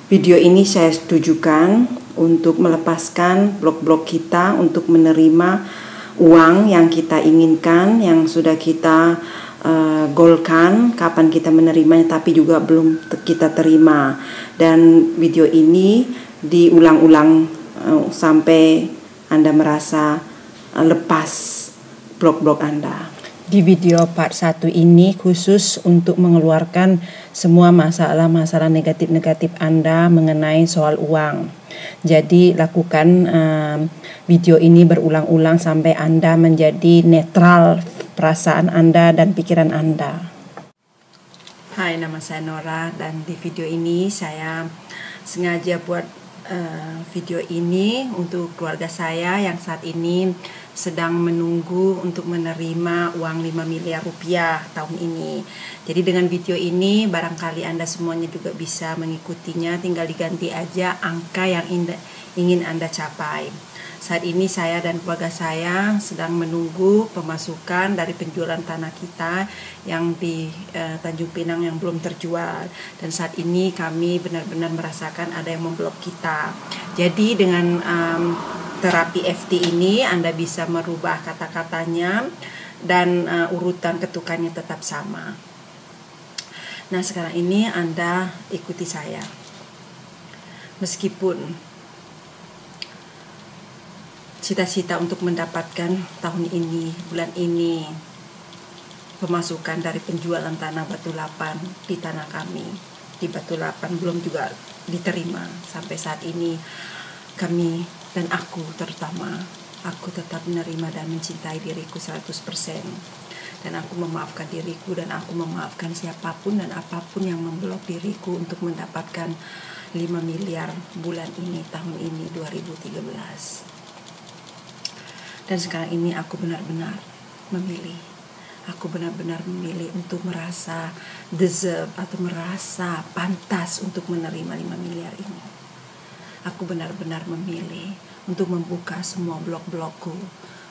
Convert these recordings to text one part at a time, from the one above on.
Video ini saya tujukan untuk melepaskan blok-blok kita untuk menerima uang yang kita inginkan, yang sudah kita goalkan, kapan kita menerimanya tapi juga belum kita terima. Dan video ini diulang-ulang sampai Anda merasa lepas blok-blok Anda. Di video part 1 ini khusus untuk mengeluarkan semua masalah-masalah negatif-negatif Anda mengenai soal uang. Jadi lakukan video ini berulang-ulang sampai Anda menjadi netral perasaan Anda dan pikiran Anda. Hai, nama saya Nora dan di video ini saya sengaja buat video ini untuk keluarga saya yang saat ini sedang menunggu untuk menerima uang 5 miliar rupiah tahun ini. Jadi dengan video ini barangkali Anda semuanya juga bisa mengikutinya, tinggal diganti aja angka yang ingin Anda capai. Saat ini saya dan keluarga saya sedang menunggu pemasukan dari penjualan tanah kita yang di Tanjung Pinang yang belum terjual. Dan saat ini kami benar-benar merasakan ada yang memblok kita. Jadi dengan terapi FT ini Anda bisa merubah kata-katanya dan urutan ketukannya tetap sama. Nah, sekarang ini Anda ikuti saya. Meskipun cita-cita untuk mendapatkan tahun ini, bulan ini, pemasukan dari penjualan tanah Batu Lapan di tanah kami di Batu Lapan belum juga diterima sampai saat ini. Kami dan aku terutama, aku tetap menerima dan mencintai diriku 100%. Dan aku memaafkan diriku dan aku memaafkan siapapun dan apapun yang memblok diriku untuk mendapatkan 5 miliar bulan ini, tahun ini 2013. Dan sekarang ini aku benar-benar memilih. Aku benar-benar memilih untuk merasa deserve atau merasa pantas untuk menerima 5 miliar ini. Aku benar-benar memilih untuk membuka semua blok-blokku.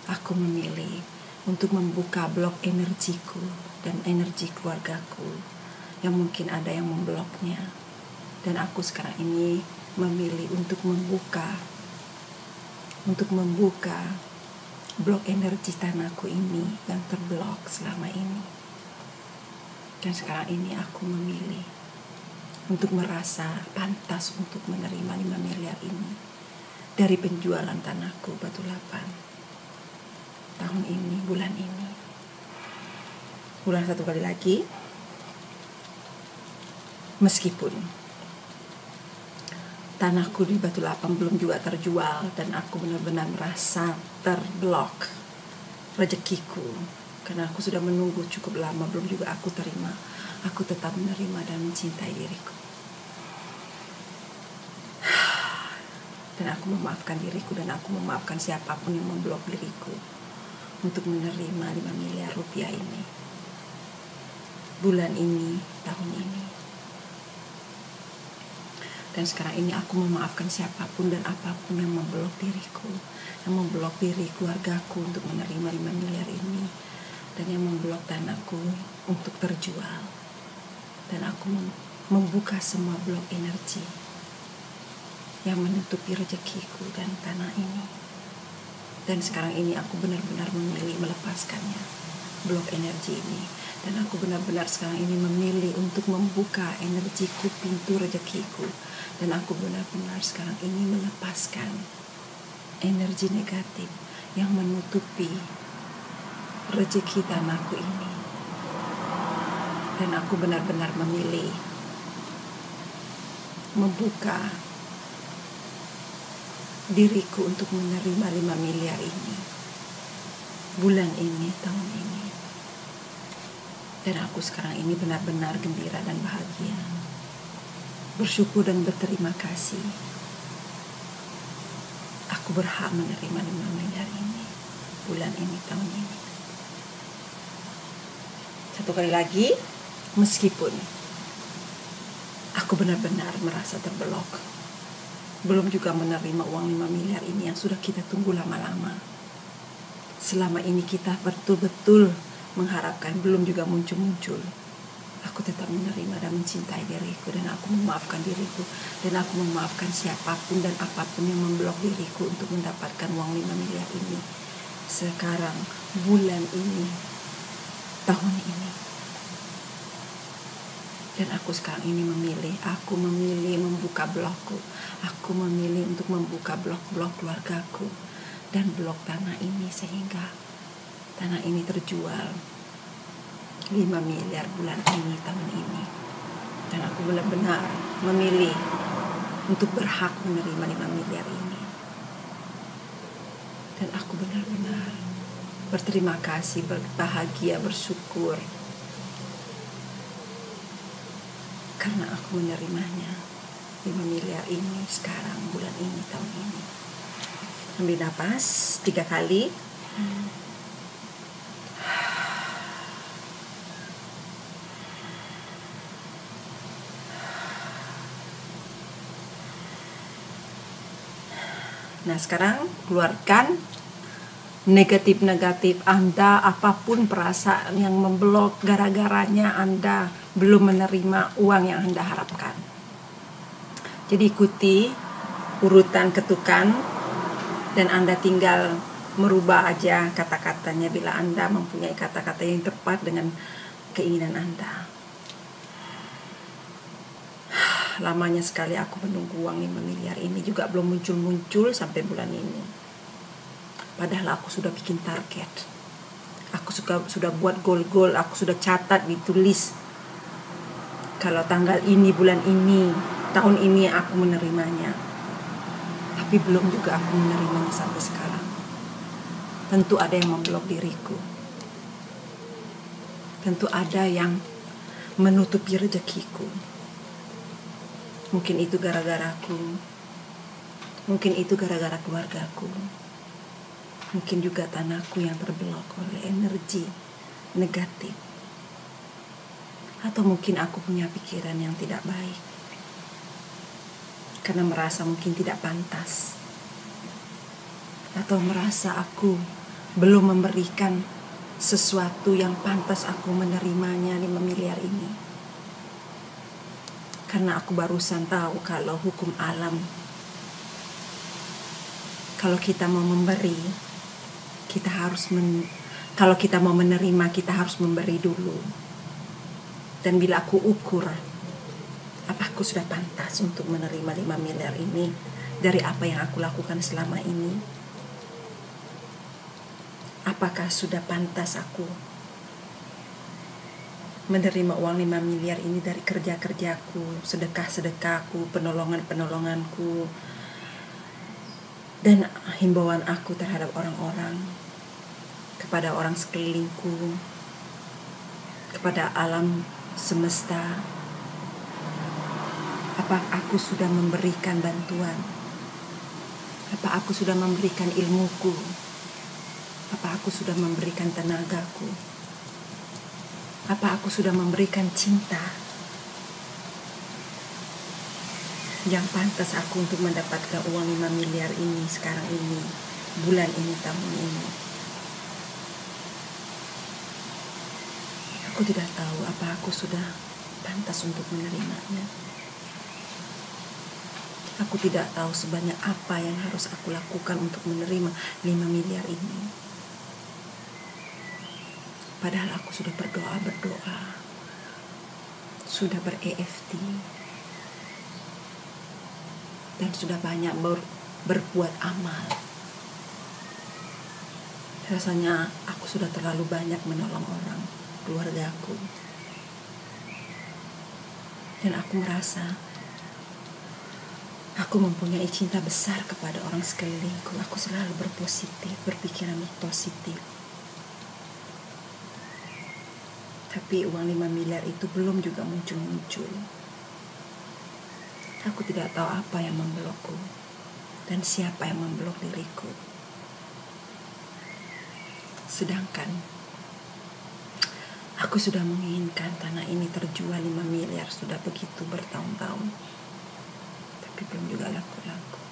Aku memilih untuk membuka blok energiku dan energi keluargaku yang mungkin ada yang membloknya. Dan aku sekarang ini memilih untuk membuka blok energi tanahku ini yang terblok selama ini. Dan sekarang ini aku memilih untuk merasa pantas untuk menerima 5 miliar ini dari penjualan tanahku Batu Lapan tahun ini, bulan ini. Ulang satu kali lagi. Meskipun tanahku di Batu Lapan belum juga terjual dan aku benar-benar merasa terblok rezekiku karena aku sudah menunggu cukup lama belum juga aku terima. Aku tetap menerima dan mencintai diriku. Dan aku memaafkan diriku dan aku memaafkan siapapun yang memblok diriku untuk menerima 5 miliar rupiah ini. Bulan ini, tahun ini. Dan sekarang ini aku memaafkan siapapun dan apapun yang memblok diriku, yang memblok diri keluargaku untuk menerima 5 miliar ini, dan yang memblok tanahku untuk terjual. Dan aku membuka semua blok energi yang menutupi rezekiku dan tanah ini. Dan sekarang ini aku benar-benar memilih melepaskannya, blok energi ini. Dan aku benar-benar sekarang ini memilih untuk membuka energiku, pintu rezekiku. Dan aku benar-benar sekarang ini melepaskan energi negatif yang menutupi rezeki tanahku ini. Dan aku benar-benar memilih membuka diriku untuk menerima 5 miliar ini, bulan ini, tahun ini. Dan aku sekarang ini benar-benar gembira dan bahagia, bersyukur dan berterima kasih. Aku berhak menerima 5 miliar ini, bulan ini, tahun ini. Satu kali lagi, meskipun aku benar-benar merasa terblok, belum juga menerima uang 5 miliar ini yang sudah kita tunggu lama-lama. Selama ini kita betul-betul mengharapkan, belum juga muncul-muncul. aku tetap menerima dan mencintai diriku, dan aku memaafkan diriku, dan aku memaafkan siapapun dan apapun yang memblok diriku untuk mendapatkan uang 5 miliar ini. Sekarang, bulan ini, tahun ini. Dan aku sekarang ini aku memilih membuka blogku. Aku memilih untuk membuka blog-blog keluargaku dan blog tanah ini, sehingga tanah ini terjual 5 miliar bulan ini, tahun ini. Dan aku benar-benar memilih untuk berhak menerima 5 miliar ini. Dan aku benar-benar berterima kasih, berbahagia, bersyukur karena aku menerimanya, 5 miliar ini sekarang, bulan ini, tahun ini. Ambil napas 3 kali. Nah, sekarang keluarkan negatif-negatif Anda, apapun perasaan yang memblok gara-garanya Anda belum menerima uang yang Anda harapkan. Jadi ikuti urutan ketukan dan Anda tinggal merubah aja kata-katanya bila Anda mempunyai kata-kata yang tepat dengan keinginan Anda. Lamanya sekali aku menunggu uang 5 miliar ini juga belum muncul-muncul sampai bulan ini. Padahal aku sudah bikin target. Aku sudah buat goal-goal, aku sudah catat, ditulis. Kalau tanggal ini, bulan ini, tahun ini aku menerimanya. Tapi belum juga aku menerimanya sampai sekarang. Tentu ada yang memblok diriku. Tentu ada yang menutupi rezekiku. Mungkin itu gara-gara aku. Mungkin itu gara-gara keluargaku. Mungkin juga tanahku yang terblok oleh energi negatif. Atau mungkin aku punya pikiran yang tidak baik, karena merasa mungkin tidak pantas. Atau merasa aku belum memberikan sesuatu yang pantas aku menerimanya 5 miliar ini. Karena aku barusan tahu kalau hukum alam, kalau kita mau memberi, kita harus kalau kita mau menerima, kita harus memberi dulu. Dan bila aku ukur, apa aku sudah pantas untuk menerima 5 miliar ini dari apa yang aku lakukan selama ini? Apakah sudah pantas aku menerima uang 5 miliar ini dari kerja-kerjaku, sedekah-sedekahku, penolongan-penolonganku, dan himbauan aku terhadap orang-orang, kepada orang sekelilingku, kepada alam semesta. Apa aku sudah memberikan bantuan? Apa aku sudah memberikan ilmuku? Apa aku sudah memberikan tenagaku? Apa aku sudah memberikan cinta yang pantas aku untuk mendapatkan uang 5 miliar ini sekarang ini, bulan ini, tahun ini? Aku tidak tahu apa aku sudah pantas untuk menerimanya. Aku tidak tahu sebanyak apa yang harus aku lakukan untuk menerima 5 miliar ini. Padahal aku sudah berdoa, sudah ber-EFT, dan sudah banyak berbuat amal. Rasanya aku sudah terlalu banyak menolong orang, keluargaku. Dan aku merasa aku mempunyai cinta besar kepada orang sekelilingku. Aku selalu berpikiran positif. Tapi uang 5 miliar itu belum juga muncul-muncul. Aku tidak tahu apa yang memblokku dan siapa yang memblok diriku. Sedangkan aku sudah menginginkan tanah ini terjual 5 miliar sudah begitu bertahun-tahun. Tapi belum juga laku-laku.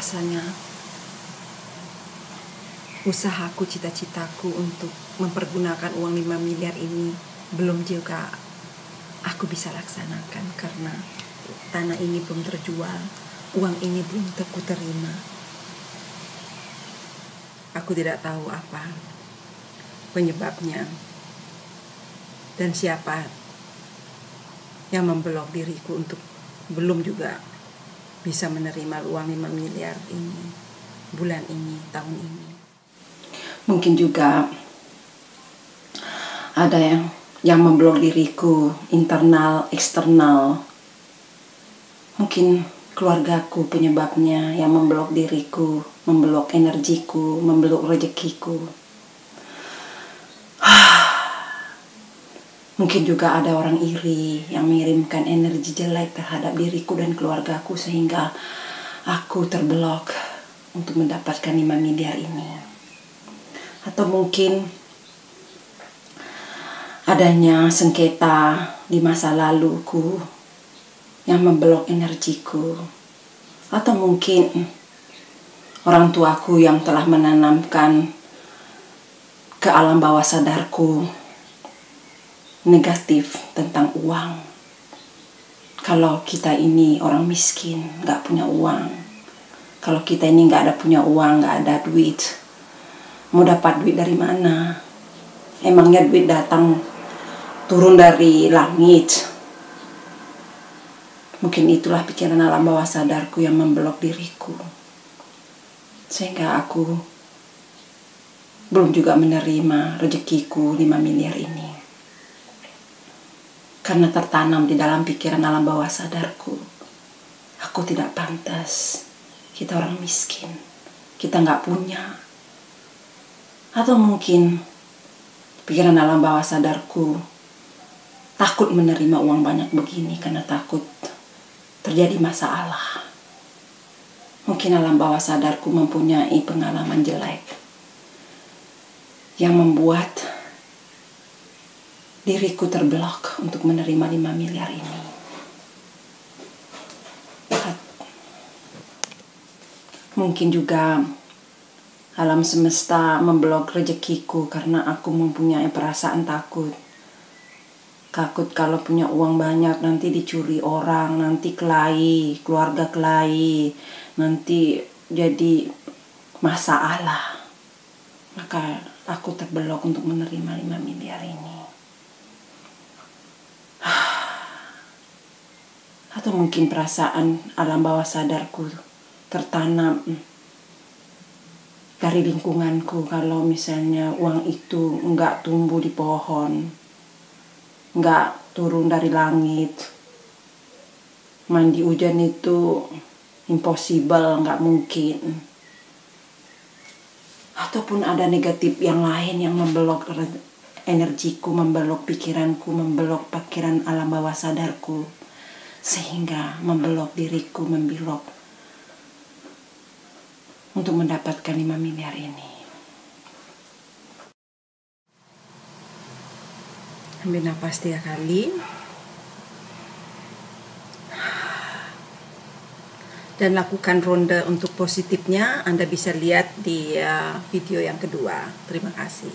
rasanya usahaku, cita-citaku untuk mempergunakan uang 5 miliar ini belum juga aku bisa laksanakan karena tanah ini belum terjual, uang ini belum terima. Aku tidak tahu apa penyebabnya dan siapa yang memblok diriku untuk belum juga bisa menerima uang 5 miliar ini bulan ini, tahun ini. Mungkin juga ada yang memblok diriku, internal, eksternal. Mungkin keluargaku penyebabnya yang memblok diriku, memblok energiku, memblok rezekiku. Mungkin juga ada orang iri yang mengirimkan energi jelek terhadap diriku dan keluargaku sehingga aku terblok untuk mendapatkan 5 miliar ini. Atau mungkin adanya sengketa di masa laluku yang memblok energiku. Atau mungkin orang tuaku yang telah menanamkan ke alam bawah sadarku negatif tentang uang. Kalau kita ini orang miskin, gak punya uang. Kalau kita ini gak ada punya uang, gak ada duit, mau dapat duit dari mana? Emangnya duit datang turun dari langit? Mungkin itulah pikiran alam bawah sadarku yang memblok diriku. Sehingga aku belum juga menerima rezekiku 5 miliar ini. Karena tertanam di dalam pikiran alam bawah sadarku, aku tidak pantas, kita orang miskin, kita gak punya. Atau mungkin pikiran alam bawah sadarku takut menerima uang banyak begini karena takut terjadi masalah. Mungkin alam bawah sadarku mempunyai pengalaman jelek yang membuat diriku terblok untuk menerima 5 miliar ini. Mungkin juga alam semesta memblok rezekiku karena aku mempunyai perasaan takut. Takut kalau punya uang banyak nanti dicuri orang, nanti kelahi, keluarga kelahi, nanti jadi masalah. Maka aku terblok untuk menerima 5 miliar ini. Atau mungkin perasaan alam bawah sadarku tertanam dari lingkunganku kalau misalnya uang itu enggak tumbuh di pohon, enggak turun dari langit, mandi hujan itu impossible, enggak mungkin. Ataupun ada negatif yang lain yang memblok energiku, memblok pikiranku, memblok pikiran alam bawah sadarku, sehingga memblok diriku, memblok untuk mendapatkan 5 miliar ini. Ambil nafas 3 kali. Dan lakukan ronde untuk positifnya. Anda bisa lihat di video yang kedua. Terima kasih.